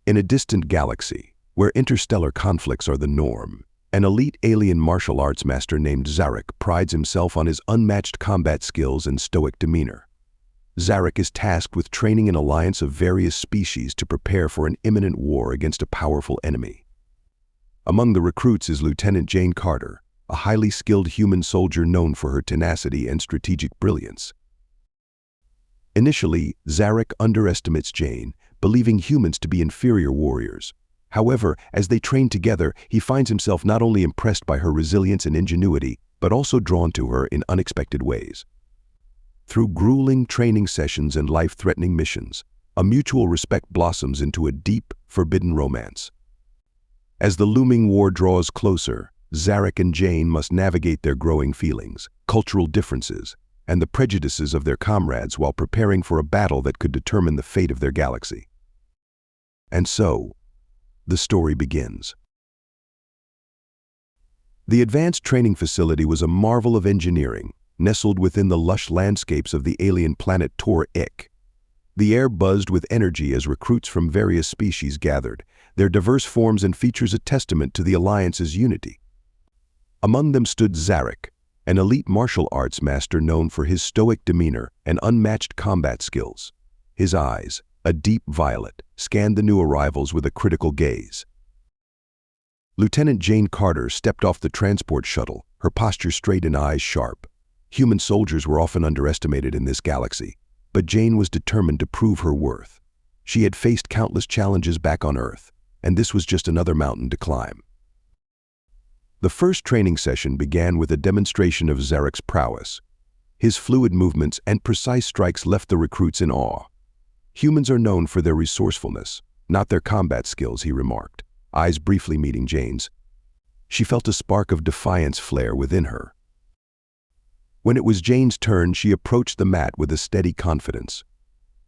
In a distant galaxy, where interstellar conflicts are the norm, an elite alien martial arts master named Zarek prides himself on his unmatched combat skills and stoic demeanor. Zarek is tasked with training an alliance of various species to prepare for an imminent war against a powerful enemy. Among the recruits is Lieutenant Jane Carter, a highly skilled human soldier known for her tenacity and strategic brilliance. Initially, Zarek underestimates Jane, believing humans to be inferior warriors. However, as they train together, he finds himself not only impressed by her resilience and ingenuity, but also drawn to her in unexpected ways. Through grueling training sessions and life-threatening missions, a mutual respect blossoms into a deep, forbidden romance. As the looming war draws closer, Zarek and Jane must navigate their growing feelings, cultural differences, and the prejudices of their comrades while preparing for a battle that could determine the fate of their galaxy. And so, the story begins. The advanced training facility was a marvel of engineering, nestled within the lush landscapes of the alien planet Tor-Ik. The air buzzed with energy as recruits from various species gathered, their diverse forms and features a testament to the Alliance's unity. Among them stood Zarek, an elite martial arts master known for his stoic demeanor and unmatched combat skills. His eyes, a deep violet, scanned the new arrivals with a critical gaze. Lieutenant Jane Carter stepped off the transport shuttle, her posture straight and eyes sharp. Human soldiers were often underestimated in this galaxy, but Jane was determined to prove her worth. She had faced countless challenges back on Earth, and this was just another mountain to climb. The first training session began with a demonstration of Zarek's prowess. His fluid movements and precise strikes left the recruits in awe. Humans are known for their resourcefulness, not their combat skills, he remarked, eyes briefly meeting Jane's. She felt a spark of defiance flare within her. When it was Jane's turn, she approached the mat with a steady confidence.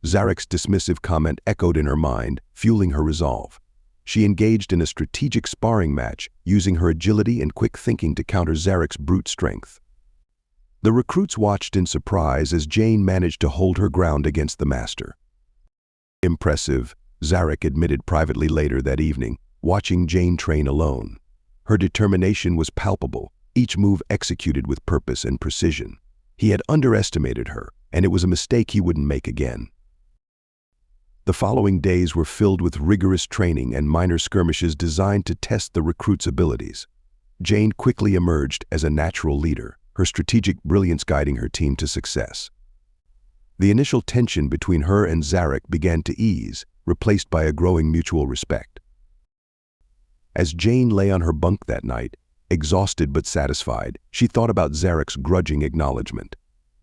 Zarek's dismissive comment echoed in her mind, fueling her resolve. She engaged in a strategic sparring match, using her agility and quick thinking to counter Zarek's brute strength. The recruits watched in surprise as Jane managed to hold her ground against the master. Impressive, Zarek admitted privately later that evening, watching Jane train alone. Her determination was palpable, each move executed with purpose and precision. He had underestimated her, and it was a mistake he wouldn't make again. The following days were filled with rigorous training and minor skirmishes designed to test the recruits' abilities. Jane quickly emerged as a natural leader, her strategic brilliance guiding her team to success. The initial tension between her and Zarek began to ease, replaced by a growing mutual respect. As Jane lay on her bunk that night, exhausted but satisfied, she thought about Zarek's grudging acknowledgement.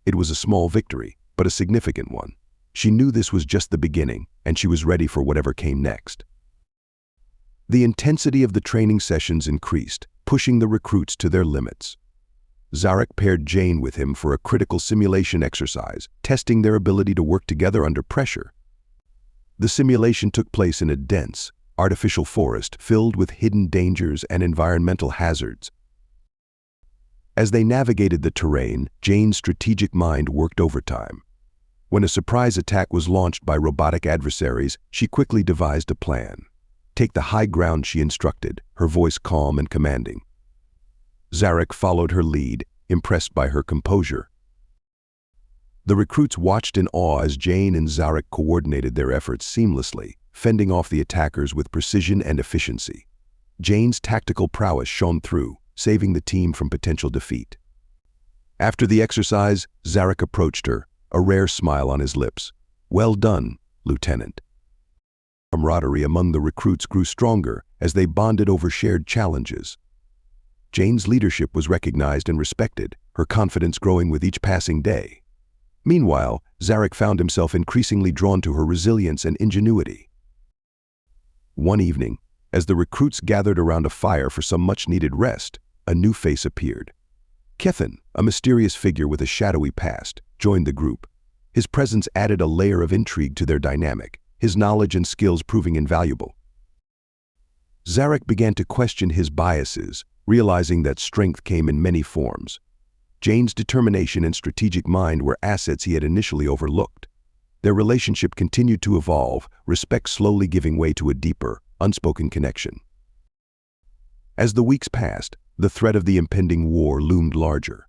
It was a small victory, but a significant one. She knew this was just the beginning, and she was ready for whatever came next. The intensity of the training sessions increased, pushing the recruits to their limits. Zarek paired Jane with him for a critical simulation exercise, testing their ability to work together under pressure. The simulation took place in a dense, artificial forest filled with hidden dangers and environmental hazards. As they navigated the terrain, Jane's strategic mind worked overtime. When a surprise attack was launched by robotic adversaries, she quickly devised a plan. Take the high ground, she instructed, her voice calm and commanding. Zarek followed her lead, impressed by her composure. The recruits watched in awe as Jane and Zarek coordinated their efforts seamlessly, fending off the attackers with precision and efficiency. Jane's tactical prowess shone through, saving the team from potential defeat. After the exercise, Zarek approached her, a rare smile on his lips. "Well done, Lieutenant." Camaraderie among the recruits grew stronger as they bonded over shared challenges. Jane's leadership was recognized and respected, her confidence growing with each passing day. Meanwhile, Zarek found himself increasingly drawn to her resilience and ingenuity. One evening, as the recruits gathered around a fire for some much-needed rest, a new face appeared. Kethan, a mysterious figure with a shadowy past, joined the group. His presence added a layer of intrigue to their dynamic, his knowledge and skills proving invaluable. Zarek began to question his biases, realizing that strength came in many forms. Jane's determination and strategic mind were assets he had initially overlooked. Their relationship continued to evolve, respect slowly giving way to a deeper, unspoken connection. As the weeks passed, the threat of the impending war loomed larger.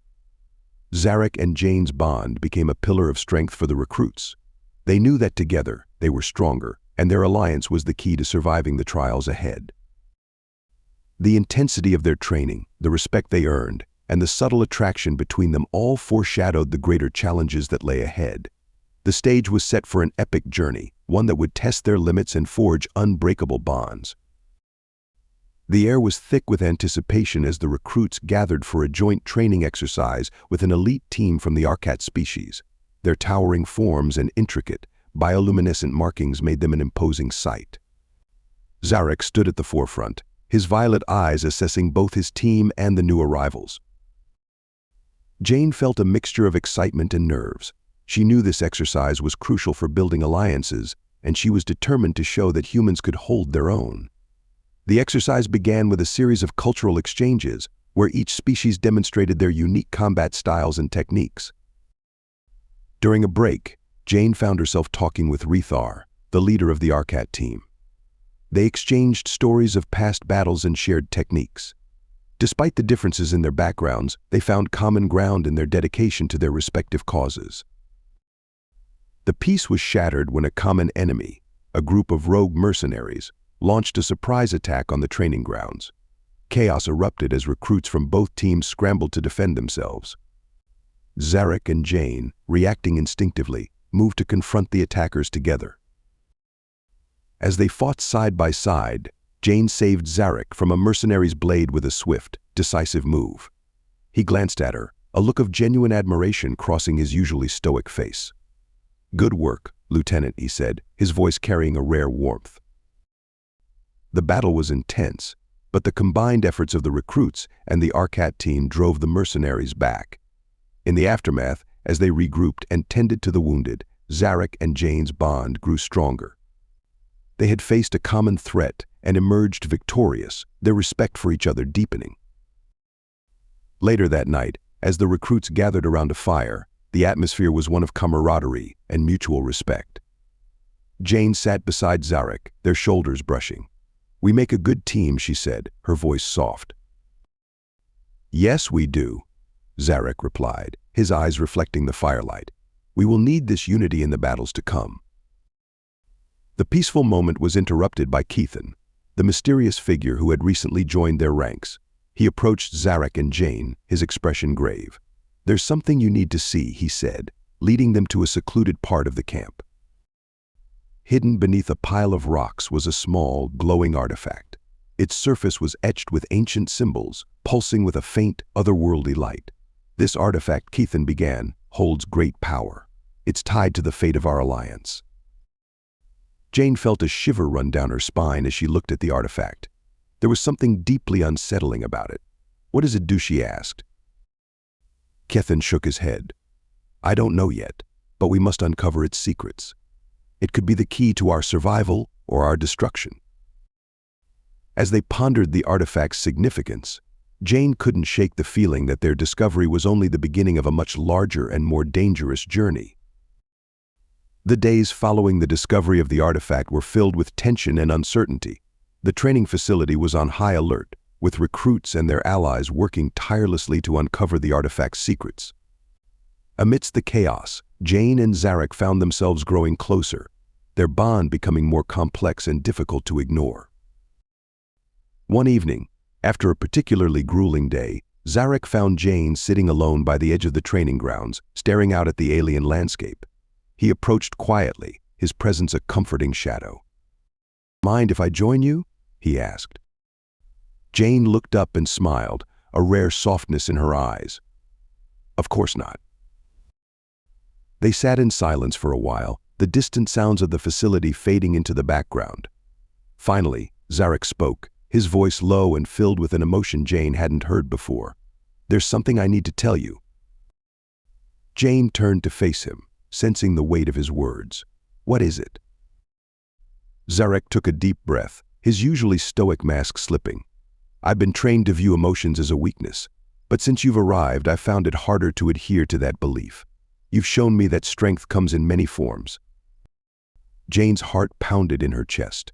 Zarek and Jane's bond became a pillar of strength for the recruits. They knew that together, they were stronger, and their alliance was the key to surviving the trials ahead. The intensity of their training, the respect they earned, and the subtle attraction between them all foreshadowed the greater challenges that lay ahead. The stage was set for an epic journey, one that would test their limits and forge unbreakable bonds. The air was thick with anticipation as the recruits gathered for a joint training exercise with an elite team from the Arcat species. Their towering forms and intricate, bioluminescent markings made them an imposing sight. Zarek stood at the forefront, his violet eyes assessing both his team and the new arrivals. Jane felt a mixture of excitement and nerves. She knew this exercise was crucial for building alliances, and she was determined to show that humans could hold their own. The exercise began with a series of cultural exchanges, where each species demonstrated their unique combat styles and techniques. During a break, Jane found herself talking with Rethar, the leader of the Arcat team. They exchanged stories of past battles and shared techniques. Despite the differences in their backgrounds, they found common ground in their dedication to their respective causes. The peace was shattered when a common enemy, a group of rogue mercenaries, launched a surprise attack on the training grounds. Chaos erupted as recruits from both teams scrambled to defend themselves. Zarek and Jane, reacting instinctively, moved to confront the attackers together. As they fought side by side, Jane saved Zarek from a mercenary's blade with a swift, decisive move. He glanced at her, a look of genuine admiration crossing his usually stoic face. "Good work, Lieutenant," he said, his voice carrying a rare warmth. The battle was intense, but the combined efforts of the recruits and the Arcat team drove the mercenaries back. In the aftermath, as they regrouped and tended to the wounded, Zarek and Jane's bond grew stronger. They had faced a common threat and emerged victorious, their respect for each other deepening. Later that night, as the recruits gathered around a fire, the atmosphere was one of camaraderie and mutual respect. Jane sat beside Zarek, their shoulders brushing. "We make a good team," she said, her voice soft. "Yes, we do," Zarek replied, his eyes reflecting the firelight. "We will need this unity in the battles to come." The peaceful moment was interrupted by Keithan, the mysterious figure who had recently joined their ranks. He approached Zarek and Jane, his expression grave. "There's something you need to see," he said, leading them to a secluded part of the camp. Hidden beneath a pile of rocks was a small, glowing artifact. Its surface was etched with ancient symbols, pulsing with a faint, otherworldly light. "This artifact," Keithan began, "holds great power. It's tied to the fate of our alliance." Jane felt a shiver run down her spine as she looked at the artifact. There was something deeply unsettling about it. "What does it do?" she asked. Keithan shook his head. "I don't know yet, but we must uncover its secrets. It could be the key to our survival or our destruction." As they pondered the artifact's significance, Jane couldn't shake the feeling that their discovery was only the beginning of a much larger and more dangerous journey. The days following the discovery of the artifact were filled with tension and uncertainty. The training facility was on high alert, with recruits and their allies working tirelessly to uncover the artifact's secrets. Amidst the chaos, Jane and Zarek found themselves growing closer, their bond becoming more complex and difficult to ignore. One evening, after a particularly grueling day, Zarek found Jane sitting alone by the edge of the training grounds, staring out at the alien landscape. He approached quietly, his presence a comforting shadow. "Mind if I join you?" he asked. Jane looked up and smiled, a rare softness in her eyes. "Of course not." They sat in silence for a while, the distant sounds of the facility fading into the background. Finally, Zarek spoke, his voice low and filled with an emotion Jane hadn't heard before. "There's something I need to tell you." Jane turned to face him, sensing the weight of his words. "What is it?" Zarek took a deep breath, his usually stoic mask slipping. "I've been trained to view emotions as a weakness, but since you've arrived, I've found it harder to adhere to that belief. You've shown me that strength comes in many forms. Jane's heart pounded in her chest.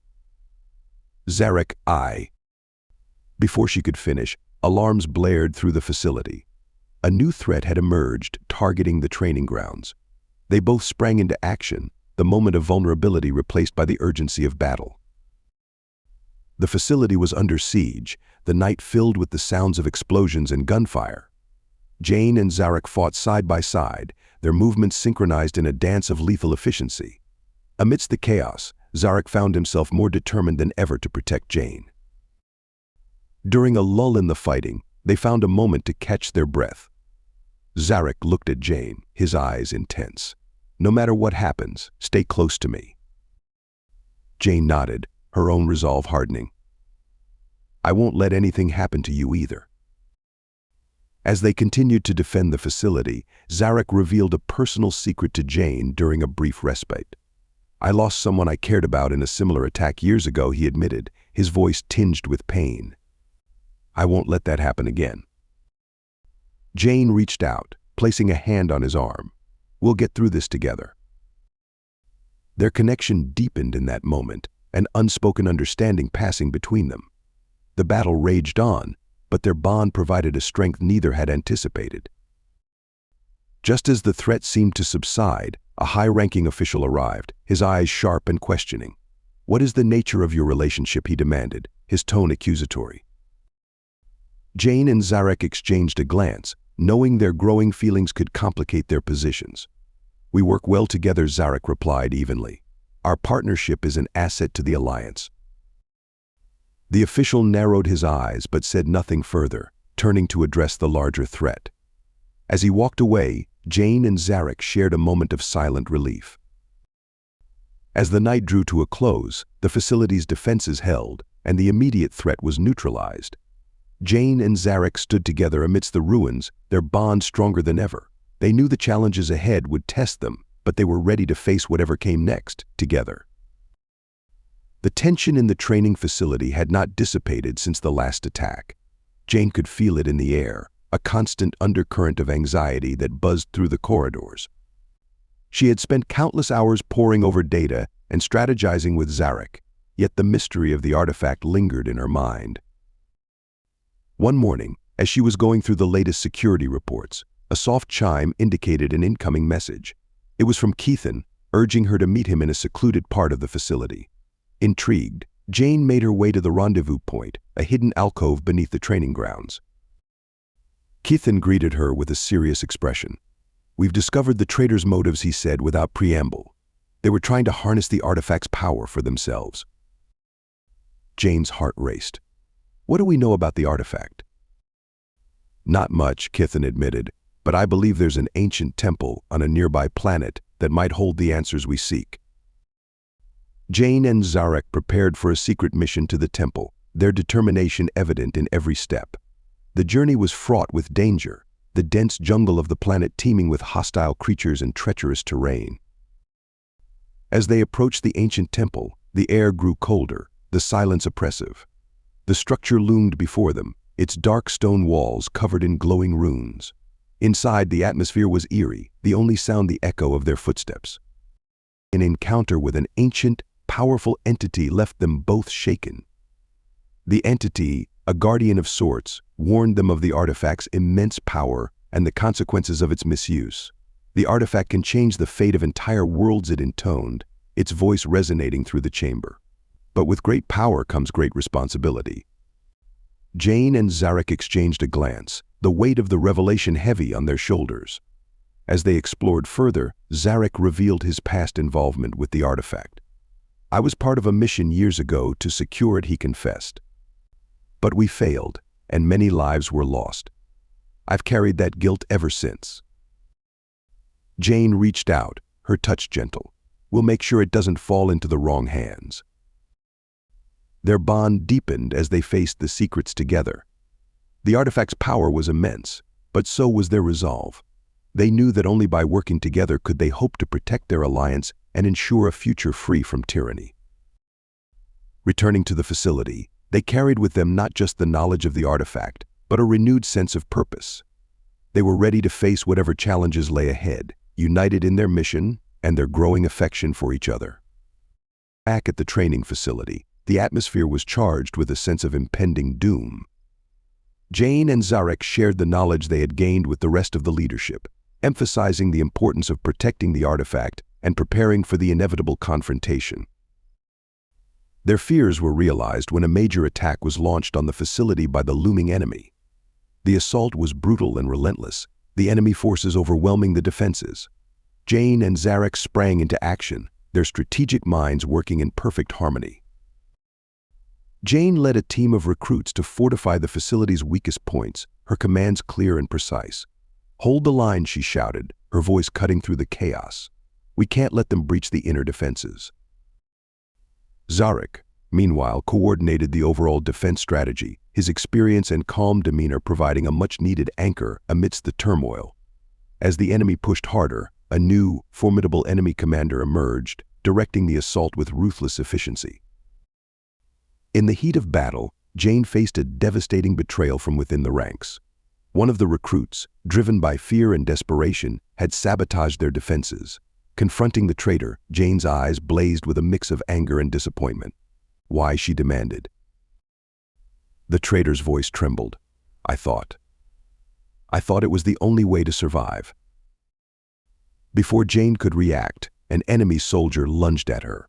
Zarek, I. Before she could finish, alarms blared through the facility. A new threat had emerged, targeting the training grounds. They both sprang into action, the moment of vulnerability replaced by the urgency of battle. The facility was under siege, the night filled with the sounds of explosions and gunfire. Jane and Zarek fought side by side, their movements synchronized in a dance of lethal efficiency. Amidst the chaos, Zarek found himself more determined than ever to protect Jane. During a lull in the fighting, they found a moment to catch their breath. Zarek looked at Jane, his eyes intense. No matter what happens, stay close to me. Jane nodded, her own resolve hardening. I won't let anything happen to you either. As they continued to defend the facility, Zarek revealed a personal secret to Jane during a brief respite. I lost someone I cared about in a similar attack years ago, he admitted, his voice tinged with pain. I won't let that happen again. Jane reached out, placing a hand on his arm. We'll get through this together. Their connection deepened in that moment, an unspoken understanding passing between them. The battle raged on, but their bond provided a strength neither had anticipated. Just as the threat seemed to subside, a high-ranking official arrived, his eyes sharp and questioning. What is the nature of your relationship, he demanded, his tone accusatory. Jane and Zarek exchanged a glance, knowing their growing feelings could complicate their positions. We work well together, Zarek replied evenly. Our partnership is an asset to the alliance. The official narrowed his eyes but said nothing further, turning to address the larger threat. As he walked away, Jane and Zarek shared a moment of silent relief. As the night drew to a close, the facility's defenses held, and the immediate threat was neutralized. Jane and Zarek stood together amidst the ruins, their bond stronger than ever. They knew the challenges ahead would test them, but they were ready to face whatever came next, together. The tension in the training facility had not dissipated since the last attack. Jane could feel it in the air, a constant undercurrent of anxiety that buzzed through the corridors. She had spent countless hours poring over data and strategizing with Zarek, yet the mystery of the artifact lingered in her mind. One morning, as she was going through the latest security reports, a soft chime indicated an incoming message. It was from Keithan, urging her to meet him in a secluded part of the facility. Intrigued, Jane made her way to the rendezvous point, a hidden alcove beneath the training grounds. Keithan greeted her with a serious expression. We've discovered the traitor's motives, he said without preamble. They were trying to harness the artifact's power for themselves. Jane's heart raced. What do we know about the artifact? Not much, Keithan admitted, but I believe there's an ancient temple on a nearby planet that might hold the answers we seek. Jane and Zarek prepared for a secret mission to the temple, their determination evident in every step. The journey was fraught with danger, the dense jungle of the planet teeming with hostile creatures and treacherous terrain. As they approached the ancient temple, the air grew colder, the silence oppressive. The structure loomed before them, its dark stone walls covered in glowing runes. Inside, the atmosphere was eerie, the only sound the echo of their footsteps. An encounter with an ancient, powerful entity left them both shaken. The entity, a guardian of sorts, warned them of the artifact's immense power and the consequences of its misuse. The artifact can change the fate of entire worlds, it intoned, its voice resonating through the chamber. But with great power comes great responsibility. Jane and Zarek exchanged a glance, the weight of the revelation heavy on their shoulders. As they explored further, Zarek revealed his past involvement with the artifact. I was part of a mission years ago to secure it, he confessed. But we failed, and many lives were lost. I've carried that guilt ever since. Jane reached out, her touch gentle. We'll make sure it doesn't fall into the wrong hands. Their bond deepened as they faced the secrets together. The artifact's power was immense, but so was their resolve. They knew that only by working together could they hope to protect their alliance and ensure a future free from tyranny. Returning to the facility, they carried with them not just the knowledge of the artifact, but a renewed sense of purpose. They were ready to face whatever challenges lay ahead, united in their mission and their growing affection for each other. Back at the training facility, the atmosphere was charged with a sense of impending doom. Jane and Zarek shared the knowledge they had gained with the rest of the leadership, emphasizing the importance of protecting the artifact and preparing for the inevitable confrontation. Their fears were realized when a major attack was launched on the facility by the looming enemy. The assault was brutal and relentless, the enemy forces overwhelming the defenses. Jane and Zarek sprang into action, their strategic minds working in perfect harmony. Jane led a team of recruits to fortify the facility's weakest points, her commands clear and precise. "Hold the line," she shouted, her voice cutting through the chaos. "We can't let them breach the inner defenses." Zarek, meanwhile, coordinated the overall defense strategy, his experience and calm demeanor providing a much-needed anchor amidst the turmoil. As the enemy pushed harder, a new, formidable enemy commander emerged, directing the assault with ruthless efficiency. In the heat of battle, Jane faced a devastating betrayal from within the ranks. One of the recruits, driven by fear and desperation, had sabotaged their defenses. Confronting the traitor, Jane's eyes blazed with a mix of anger and disappointment. "Why?" she demanded. The traitor's voice trembled. I thought it was the only way to survive." Before Jane could react, an enemy soldier lunged at her.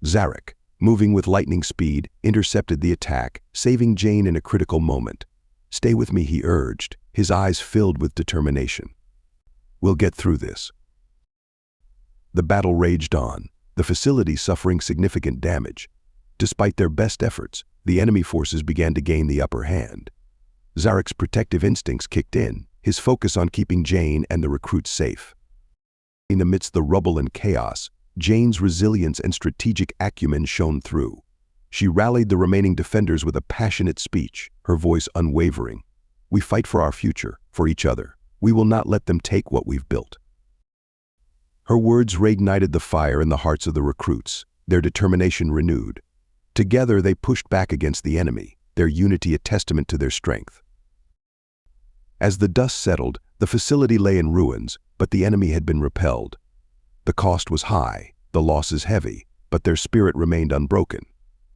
Zarek, moving with lightning speed, intercepted the attack, saving Jane in a critical moment. "Stay with me," he urged, his eyes filled with determination. "We'll get through this." The battle raged on, the facility suffering significant damage. Despite their best efforts, the enemy forces began to gain the upper hand. Zarek's protective instincts kicked in, his focus on keeping Jane and the recruits safe. Amidst the rubble and chaos, Jane's resilience and strategic acumen shone through. She rallied the remaining defenders with a passionate speech, her voice unwavering. "We fight for our future, for each other. We will not let them take what we've built." Her words reignited the fire in the hearts of the recruits, their determination renewed. Together they pushed back against the enemy, their unity a testament to their strength. As the dust settled, the facility lay in ruins, but the enemy had been repelled. The cost was high, the losses heavy, but their spirit remained unbroken.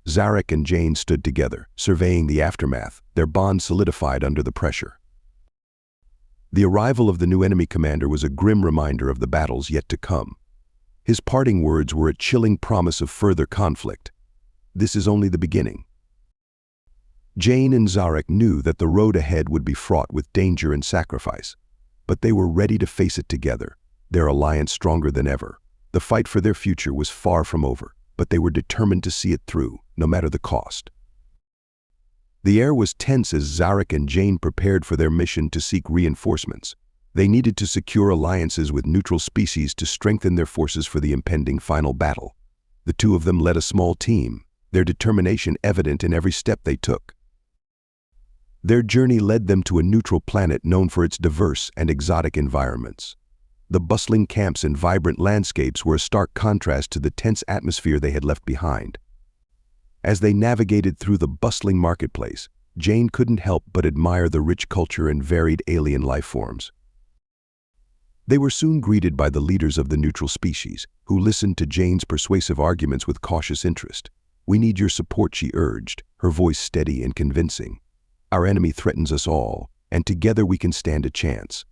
Zarek and Jane stood together, surveying the aftermath, their bond solidified under the pressure. The arrival of the new enemy commander was a grim reminder of the battles yet to come. His parting words were a chilling promise of further conflict. "This is only the beginning." Jane and Zarek knew that the road ahead would be fraught with danger and sacrifice, but they were ready to face it together, their alliance stronger than ever. The fight for their future was far from over, but they were determined to see it through, no matter the cost. The air was tense as Zarek and Jane prepared for their mission to seek reinforcements. They needed to secure alliances with neutral species to strengthen their forces for the impending final battle. The two of them led a small team, their determination evident in every step they took. Their journey led them to a neutral planet known for its diverse and exotic environments. The bustling camps and vibrant landscapes were a stark contrast to the tense atmosphere they had left behind. As they navigated through the bustling marketplace, Jane couldn't help but admire the rich culture and varied alien life forms. They were soon greeted by the leaders of the neutral species, who listened to Jane's persuasive arguments with cautious interest. "We need your support," she urged, her voice steady and convincing. "Our enemy threatens us all, and together we can stand a chance."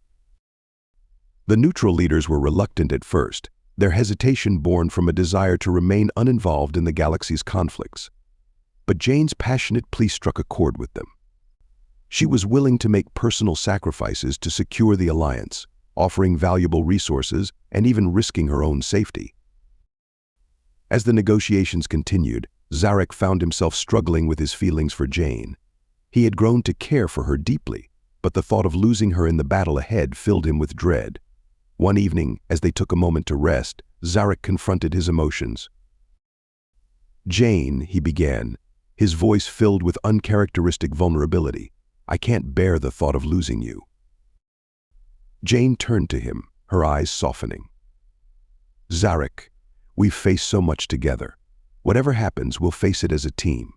The neutral leaders were reluctant at first, their hesitation born from a desire to remain uninvolved in the galaxy's conflicts. But Jane's passionate plea struck a chord with them. She was willing to make personal sacrifices to secure the alliance, offering valuable resources and even risking her own safety. As the negotiations continued, Zarek found himself struggling with his feelings for Jane. He had grown to care for her deeply, but the thought of losing her in the battle ahead filled him with dread. One evening, as they took a moment to rest, Zarek confronted his emotions. "Jane," he began, his voice filled with uncharacteristic vulnerability, "I can't bear the thought of losing you." Jane turned to him, her eyes softening. "Zarek, we've faced so much together. Whatever happens, we'll face it as a team."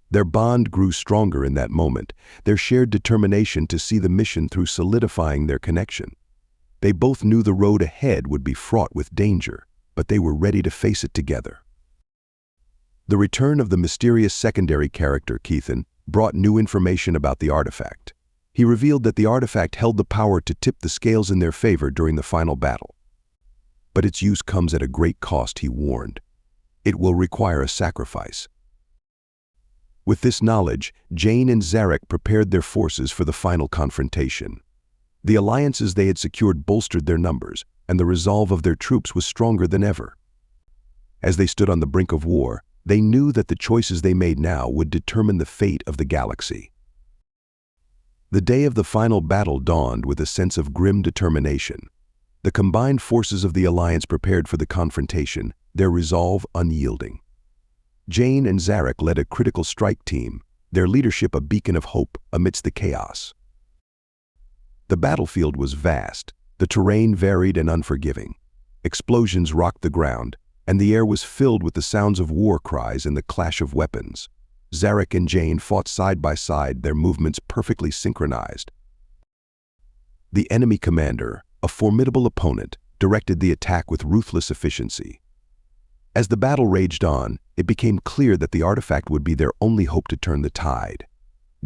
Their bond grew stronger in that moment, their shared determination to see the mission through solidifying their connection. They both knew the road ahead would be fraught with danger, but they were ready to face it together. The return of the mysterious secondary character, Keithan, brought new information about the artifact. He revealed that the artifact held the power to tip the scales in their favor during the final battle. But its use comes at a great cost, he warned. It will require a sacrifice. With this knowledge, Jane and Zarek prepared their forces for the final confrontation. The alliances they had secured bolstered their numbers, and the resolve of their troops was stronger than ever. As they stood on the brink of war, they knew that the choices they made now would determine the fate of the galaxy. The day of the final battle dawned with a sense of grim determination. The combined forces of the Alliance prepared for the confrontation, their resolve unyielding. Jane and Zarek led a critical strike team, their leadership a beacon of hope amidst the chaos. The battlefield was vast, the terrain varied and unforgiving. Explosions rocked the ground, and the air was filled with the sounds of war cries and the clash of weapons. Zarek and Jane fought side by side, their movements perfectly synchronized. The enemy commander, a formidable opponent, directed the attack with ruthless efficiency. As the battle raged on, it became clear that the artifact would be their only hope to turn the tide.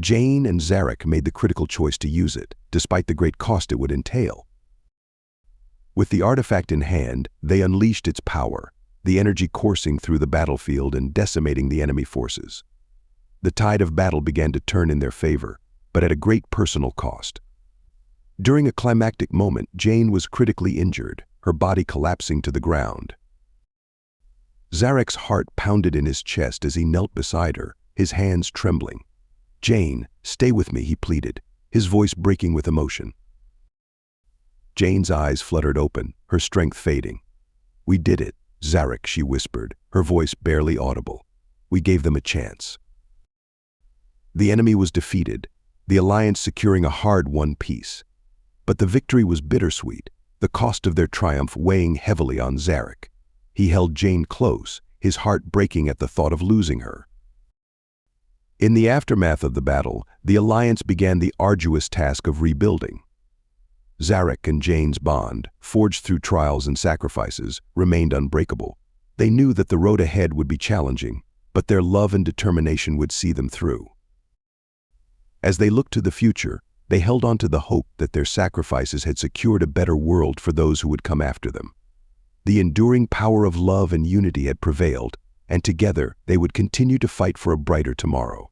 Jane and Zarek made the critical choice to use it, despite the great cost it would entail. With the artifact in hand, they unleashed its power, the energy coursing through the battlefield and decimating the enemy forces. The tide of battle began to turn in their favor, but at a great personal cost. During a climactic moment, Jane was critically injured, her body collapsing to the ground. Zarek's heart pounded in his chest as he knelt beside her, his hands trembling. "Jane, stay with me," he pleaded, his voice breaking with emotion. Jane's eyes fluttered open, her strength fading. "We did it, Zarek," she whispered, her voice barely audible. "We gave them a chance." The enemy was defeated, the Alliance securing a hard-won peace. But the victory was bittersweet, the cost of their triumph weighing heavily on Zarek. He held Jane close, his heart breaking at the thought of losing her. In the aftermath of the battle, the Alliance began the arduous task of rebuilding. Zarek and Jane's bond, forged through trials and sacrifices, remained unbreakable. They knew that the road ahead would be challenging, but their love and determination would see them through. As they looked to the future, they held on to the hope that their sacrifices had secured a better world for those who would come after them. The enduring power of love and unity had prevailed, and together they would continue to fight for a brighter tomorrow.